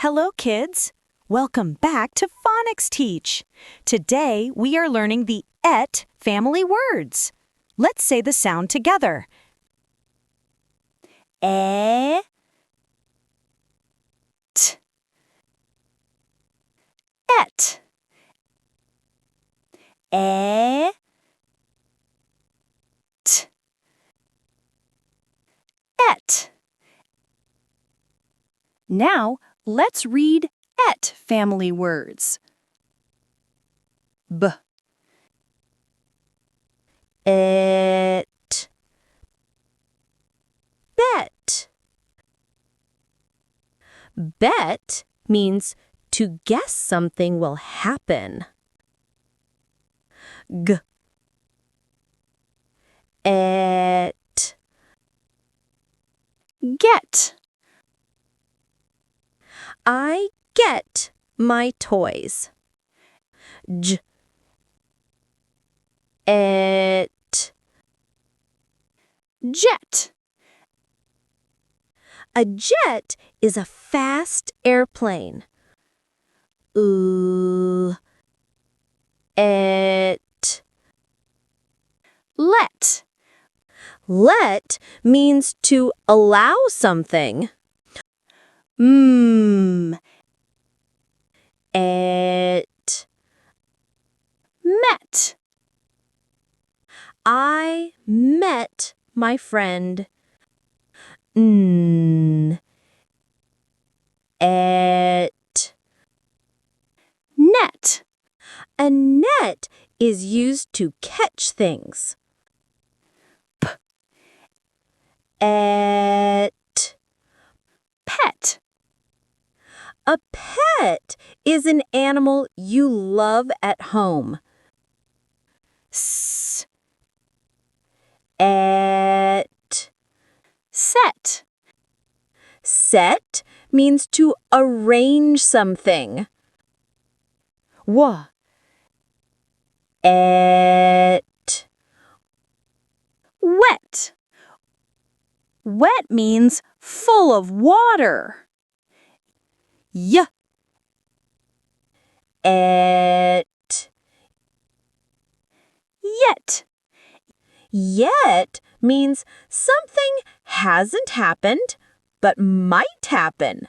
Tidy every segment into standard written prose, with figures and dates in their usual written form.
Hello, kids! Welcome back to Phonics Teach. Today, we are learning the et family words. Let's say the sound together. E, t, et. E, t, et. Now, let's read et family words. B, et, bet. Bet means to guess something will happen. G, et, get. I get my toys. J, et, jet. A jet is a fast airplane. Et, let. Let means to allow something. Et, met. I met my friend. Et, net. A net is used to catch things. P, et, pet. A pet is an animal you love at home. S, et, set. Set means to arrange something. W, et, wet. Wet means full of water. Y, et, yet. Yet means something hasn't happened, but might happen.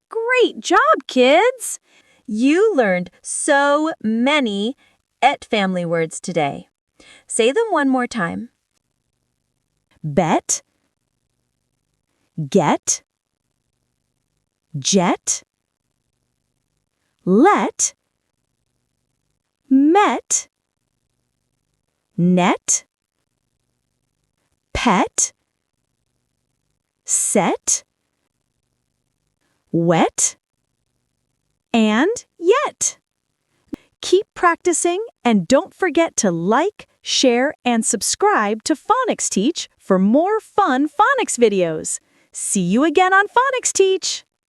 Great job, kids! You learned so many et family words today. Say them one more time. Bet, get, jet, let, met, net, pet, set, wet, and yet. Keep practicing and don't forget to like, share, and subscribe to Phonics Teach for more fun phonics videos. See you again on Phonics Teach!